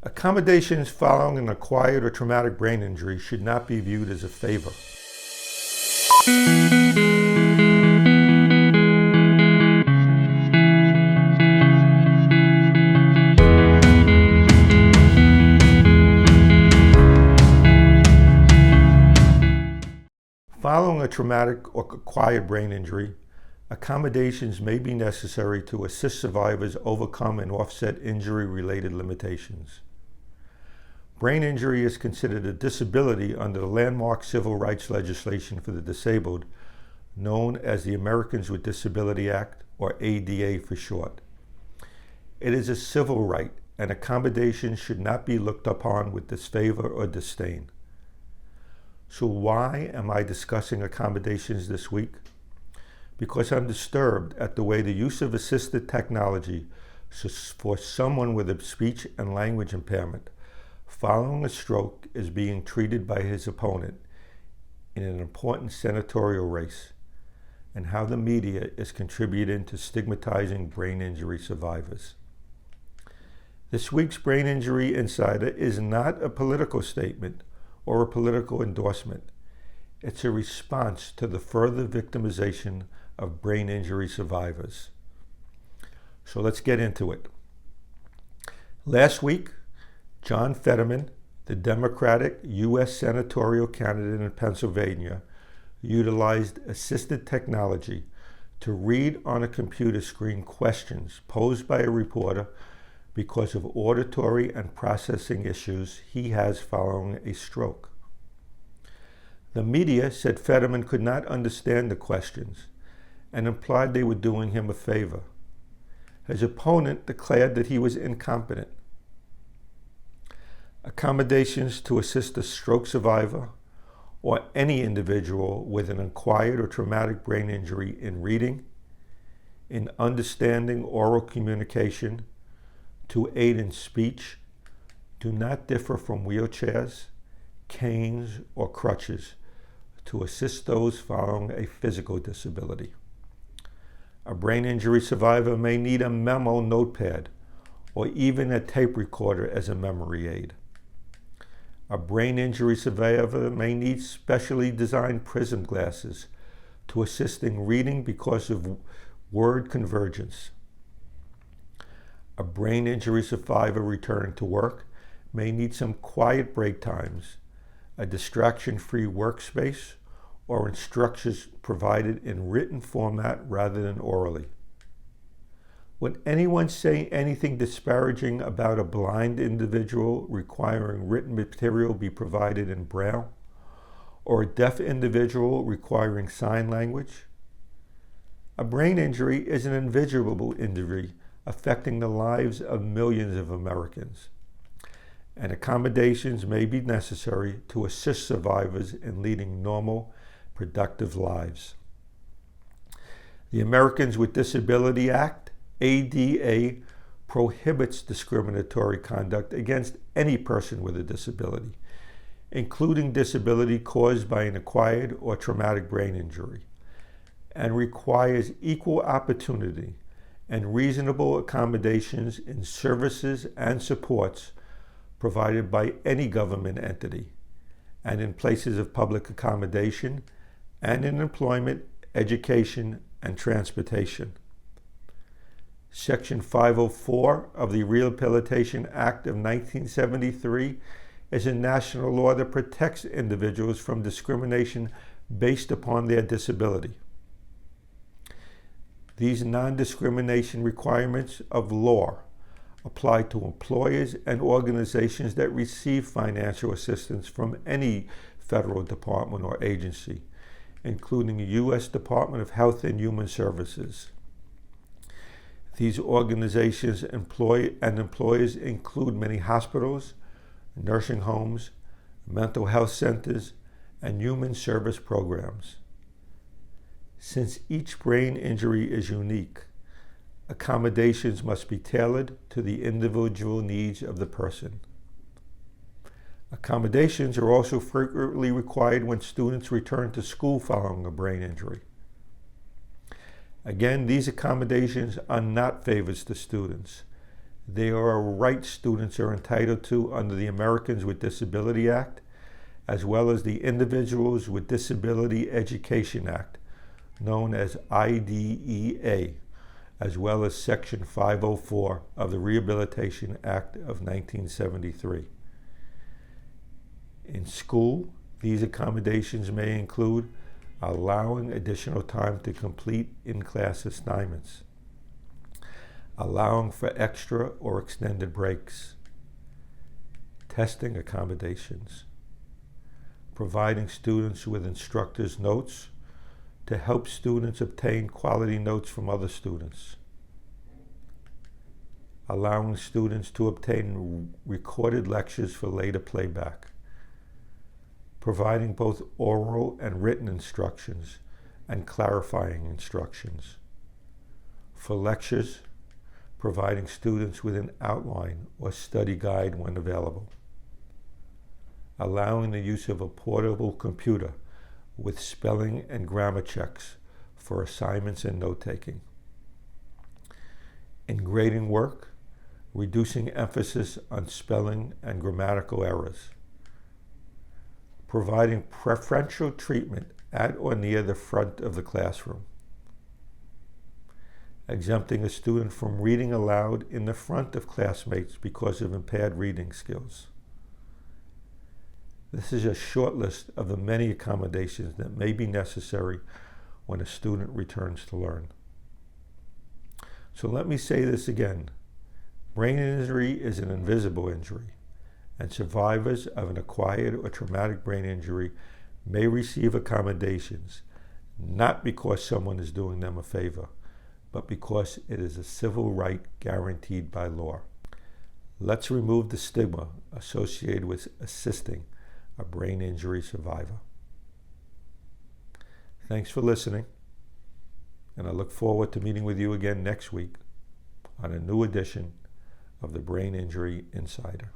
Accommodations following an acquired or traumatic brain injury should not be viewed as a favor. Following a traumatic or acquired brain injury, accommodations may be necessary to assist survivors overcome and offset injury-related limitations. Brain injury is considered a disability under the landmark civil rights legislation for the disabled, known as the Americans with Disability Act, or ADA for short. It is a civil right, and accommodations should not be looked upon with disfavor or disdain. So why am I discussing accommodations this week? Because I'm disturbed at the way the use of assistive technology for someone with a speech and language impairment following a stroke is being treated by his opponent in an important senatorial race, and how the media is contributing to stigmatizing brain injury survivors. This week's Brain Injury Insider is not a political statement or a political endorsement. It's a response to the further victimization of brain injury survivors. So let's get into it. Last week, John Fetterman, the Democratic U.S. senatorial candidate in Pennsylvania, utilized assisted technology to read on a computer screen questions posed by a reporter because of auditory and processing issues he has following a stroke. The media said Fetterman could not understand the questions and implied they were doing him a favor. His opponent declared that he was incompetent. Accommodations to assist a stroke survivor or any individual with an acquired or traumatic brain injury in reading, in understanding oral communication, to aid in speech, do not differ from wheelchairs, canes, or crutches to assist those following a physical disability. A brain injury survivor may need a memo notepad or even a tape recorder as a memory aid. A brain injury survivor may need specially designed prism glasses to assist in reading because of word convergence. A brain injury survivor returning to work may need some quiet break times, a distraction-free workspace, or instructions provided in written format rather than orally. Would anyone say anything disparaging about a blind individual requiring written material be provided in Braille, or a deaf individual requiring sign language? A brain injury is an invisible injury affecting the lives of millions of Americans, and accommodations may be necessary to assist survivors in leading normal, productive lives. The Americans with Disability Act, ADA, prohibits discriminatory conduct against any person with a disability, including disability caused by an acquired or traumatic brain injury, and requires equal opportunity and reasonable accommodations in services and supports provided by any government entity, and in places of public accommodation, and in employment, education, and transportation. Section 504 of the Rehabilitation Act of 1973 is a national law that protects individuals from discrimination based upon their disability. These non-discrimination requirements of law apply to employers and organizations that receive financial assistance from any federal department or agency, including the U.S. Department of Health and Human Services. These organizations and employers include many hospitals, nursing homes, mental health centers, and human service programs. Since each brain injury is unique, accommodations must be tailored to the individual needs of the person. Accommodations are also frequently required when students return to school following a brain injury. Again, these accommodations are not favors to students. They are rights students are entitled to under the Americans with Disability Act, as well as the Individuals with Disability Education Act, known as IDEA, as well as Section 504 of the Rehabilitation Act of 1973. In school, these accommodations may include allowing additional time to complete in-class assignments, allowing for extra or extended breaks, testing accommodations, providing students with instructors' notes to help students obtain quality notes from other students, allowing students to obtain recorded lectures for later playback, providing both oral and written instructions and clarifying instructions. For lectures, providing students with an outline or study guide when available. Allowing the use of a portable computer with spelling and grammar checks for assignments and note-taking. In grading work, reducing emphasis on spelling and grammatical errors. Providing preferential treatment at or near the front of the classroom. Exempting a student from reading aloud in the front of classmates because of impaired reading skills. This is a short list of the many accommodations that may be necessary when a student returns to learn. So let me say this again. Brain injury is an invisible injury, and survivors of an acquired or traumatic brain injury may receive accommodations, not because someone is doing them a favor, but because it is a civil right guaranteed by law. Let's remove the stigma associated with assisting a brain injury survivor. Thanks for listening, and I look forward to meeting with you again next week on a new edition of the Brain Injury Insider.